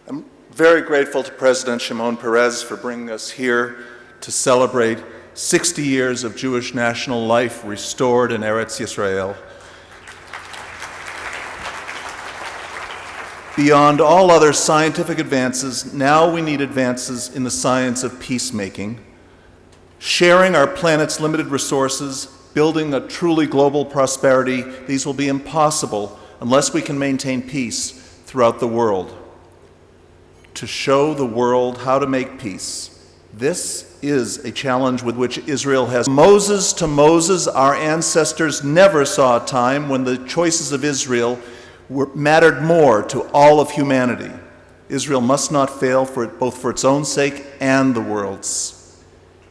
I'm very grateful to President Shimon Peres for bringing us here to celebrate 60 years of Jewish national life restored in Eretz Yisrael. Beyond all other scientific advances, now we need advances in the science of peacemaking, sharing our planet's limited resources, building a truly global prosperity. These will be impossible unless we can maintain peace throughout the world. To show the world how to make peace, this is a challenge with which Israel has. Moses to Moses, our ancestors never saw a time when the choices of Israel mattered more to all of humanity. Israel must not fail both for its own sake and the world's.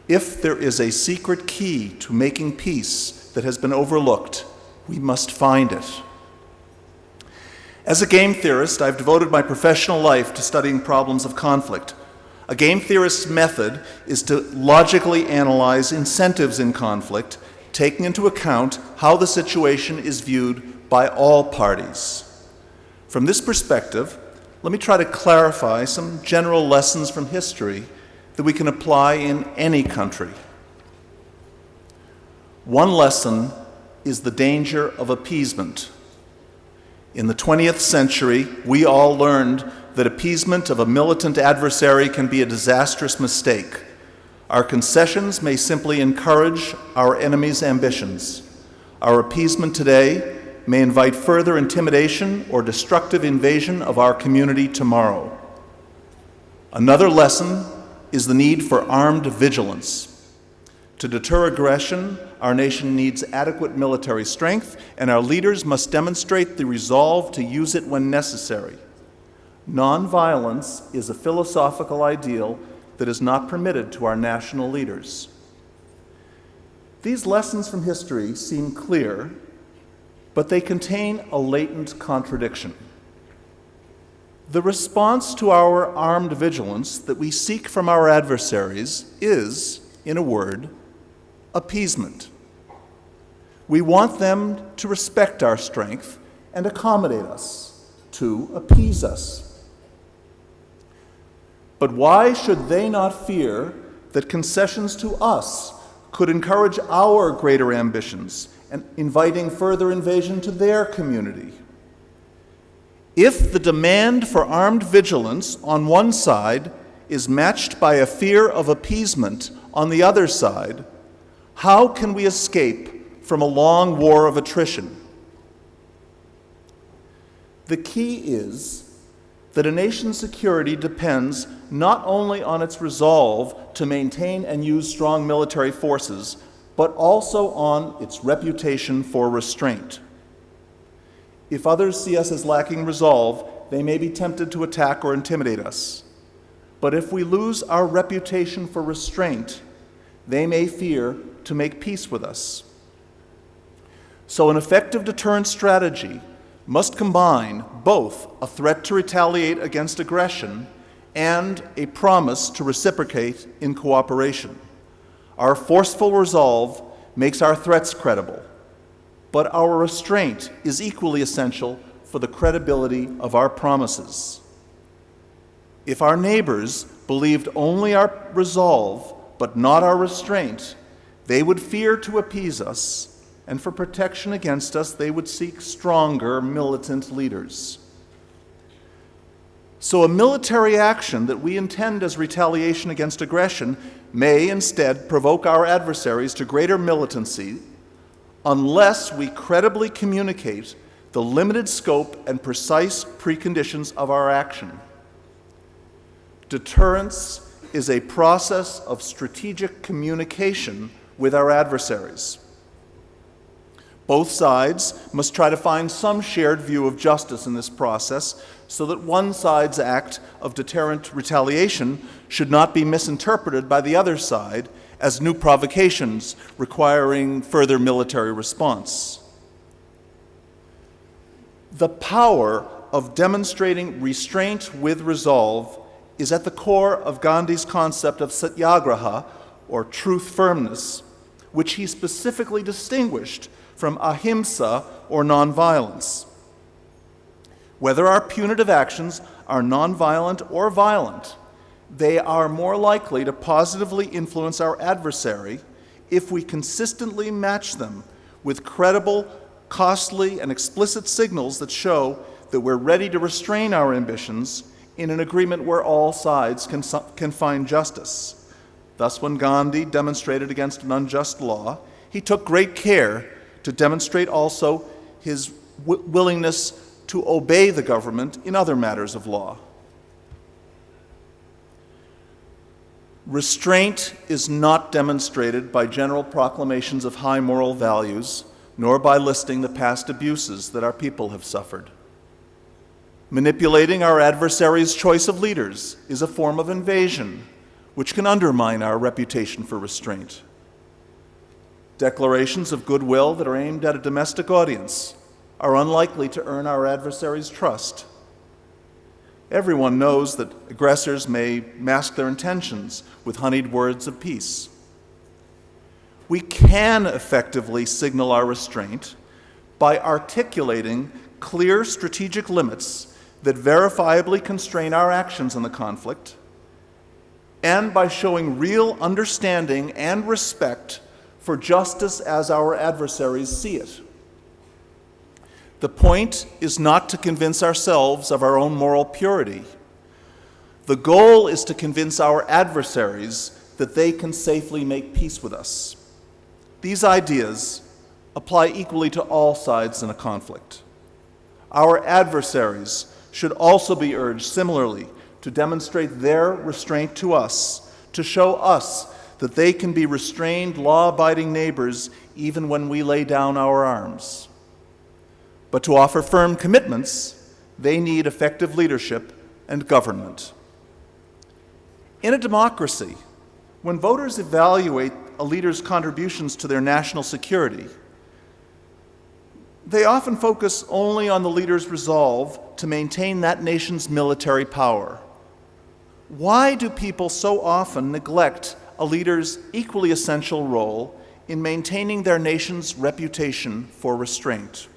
If there is a secret key to making peace that has been overlooked, we must find it. As a game theorist, I've devoted my professional life to studying problems of conflict. A game theorist's method is to logically analyze incentives in conflict, taking into account how the situation is viewed by all parties. From this perspective, let me try to clarify some general lessons from history that we can apply in any country. One lesson is the danger of appeasement. In the 20th century, we all learned that appeasement of a militant adversary can be a disastrous mistake. Our concessions may simply encourage our enemy's ambitions. Our appeasement today may invite further intimidation or destructive invasion of our community tomorrow. Another lesson is the need for armed vigilance. To deter aggression, our nation needs adequate military strength, and our leaders must demonstrate the resolve to use it when necessary. Nonviolence is a philosophical ideal that is not permitted to our national leaders. These lessons from history seem clear, but they contain a latent contradiction. The response to our armed vigilance that we seek from our adversaries is, in a word, appeasement. We want them to respect our strength and accommodate us, to appease us. But why should they not fear that concessions to us could encourage our greater ambitions and inviting further invasion to their community? If the demand for armed vigilance on one side is matched by a fear of appeasement on the other side, how can we escape from a long war of attrition? The key is that a nation's security depends not only on its resolve to maintain and use strong military forces, but also on its reputation for restraint. If others see us as lacking resolve, they may be tempted to attack or intimidate us. But if we lose our reputation for restraint, they may fear to make peace with us. So an effective deterrent strategy must combine both a threat to retaliate against aggression and a promise to reciprocate in cooperation. Our forceful resolve makes our threats credible, but our restraint is equally essential for the credibility of our promises. If our neighbors believed only our resolve but not our restraint, they would fear to appease us, and for protection against us, they would seek stronger militant leaders. So a military action that we intend as retaliation against aggression may instead provoke our adversaries to greater militancy unless we credibly communicate the limited scope and precise preconditions of our action. Deterrence is a process of strategic communication with our adversaries. Both sides must try to find some shared view of justice in this process so that one side's act of deterrent retaliation should not be misinterpreted by the other side as new provocations requiring further military response. The power of demonstrating restraint with resolve is at the core of Gandhi's concept of satyagraha, or truth firmness, which he specifically distinguished from ahimsa, or nonviolence. Whether our punitive actions are nonviolent or violent, they are more likely to positively influence our adversary if we consistently match them with credible, costly, and explicit signals that show that we're ready to restrain our ambitions in an agreement where all sides can find justice. Thus, when Gandhi demonstrated against an unjust law, he took great care to demonstrate also his willingness to obey the government in other matters of law. Restraint is not demonstrated by general proclamations of high moral values, nor by listing the past abuses that our people have suffered. Manipulating our adversary's choice of leaders is a form of invasion, which can undermine our reputation for restraint. Declarations of goodwill that are aimed at a domestic audience are unlikely to earn our adversary's trust. Everyone knows that aggressors may mask their intentions with honeyed words of peace. We can effectively signal our restraint by articulating clear strategic limits that verifiably constrain our actions in the conflict, and by showing real understanding and respect for justice as our adversaries see it. The point is not to convince ourselves of our own moral purity. The goal is to convince our adversaries that they can safely make peace with us. These ideas apply equally to all sides in a conflict. Our adversaries should also be urged similarly to demonstrate their restraint to us, to show us that they can be restrained, law-abiding neighbors even when we lay down our arms. But to offer firm commitments, they need effective leadership and government. In a democracy, when voters evaluate a leader's contributions to their national security, they often focus only on the leader's resolve to maintain that nation's military power. Why do people so often neglect a leader's equally essential role in maintaining their nation's reputation for restraint?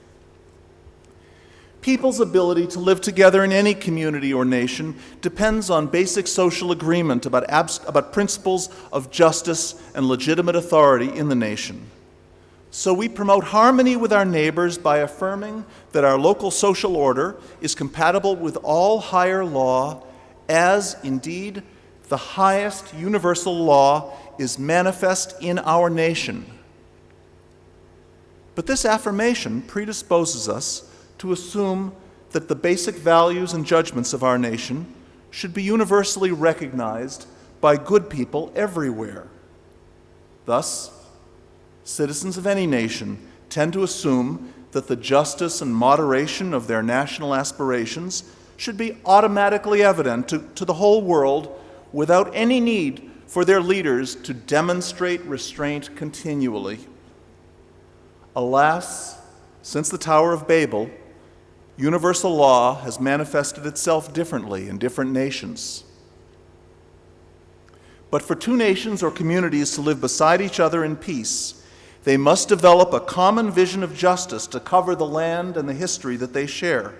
People's ability to live together in any community or nation depends on basic social agreement about principles of justice and legitimate authority in the nation. So we promote harmony with our neighbors by affirming that our local social order is compatible with all higher law, as indeed the highest universal law is manifest in our nation. But this affirmation predisposes us to assume that the basic values and judgments of our nation should be universally recognized by good people everywhere. Thus, citizens of any nation tend to assume that the justice and moderation of their national aspirations should be automatically evident to the whole world without any need for their leaders to demonstrate restraint continually. Alas, since the Tower of Babel, universal law has manifested itself differently in different nations. But for two nations or communities to live beside each other in peace, they must develop a common vision of justice to cover the land and the history that they share.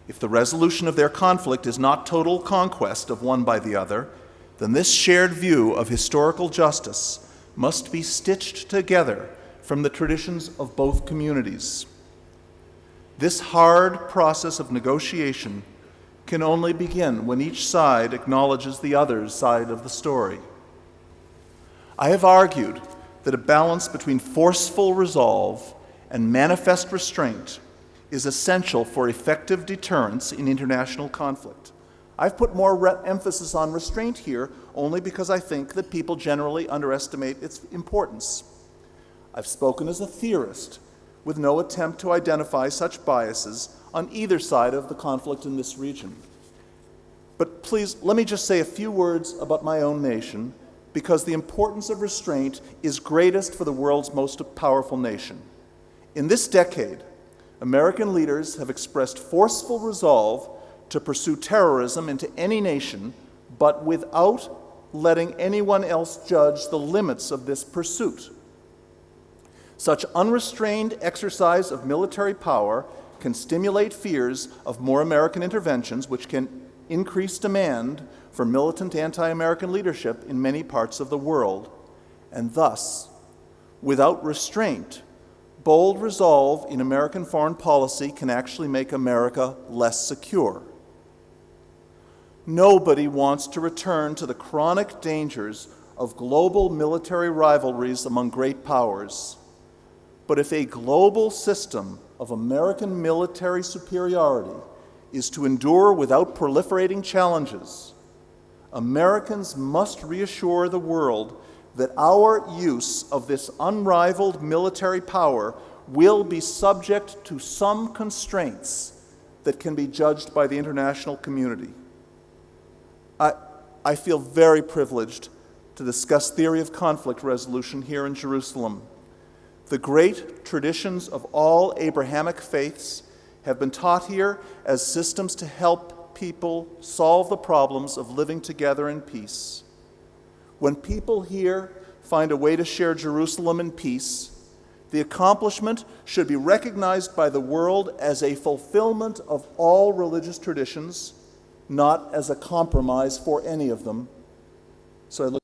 If the resolution of their conflict is not total conquest of one by the other, then this shared view of historical justice must be stitched together from the traditions of both communities. This hard process of negotiation can only begin when each side acknowledges the other's side of the story. I have argued that a balance between forceful resolve and manifest restraint is essential for effective deterrence in international conflict. I've put more emphasis on restraint here only because I think that people generally underestimate its importance. I've spoken as a theorist, with no attempt to identify such biases on either side of the conflict in this region. But please, let me just say a few words about my own nation, because the importance of restraint is greatest for the world's most powerful nation. In this decade, American leaders have expressed forceful resolve to pursue terrorism into any nation, but without letting anyone else judge the limits of this pursuit. Such unrestrained exercise of military power can stimulate fears of more American interventions, which can increased demand for militant anti-American leadership in many parts of the world, and thus, without restraint, bold resolve in American foreign policy can actually make America less secure. Nobody wants to return to the chronic dangers of global military rivalries among great powers. But if a global system of American military superiority is to endure without proliferating challenges, Americans must reassure the world that our use of this unrivaled military power will be subject to some constraints that can be judged by the international community. I feel very privileged to discuss theory of conflict resolution here in Jerusalem. The great traditions of all Abrahamic faiths have been taught here as systems to help people solve the problems of living together in peace. When people here find a way to share Jerusalem in peace, the accomplishment should be recognized by the world as a fulfillment of all religious traditions, not as a compromise for any of them. So I look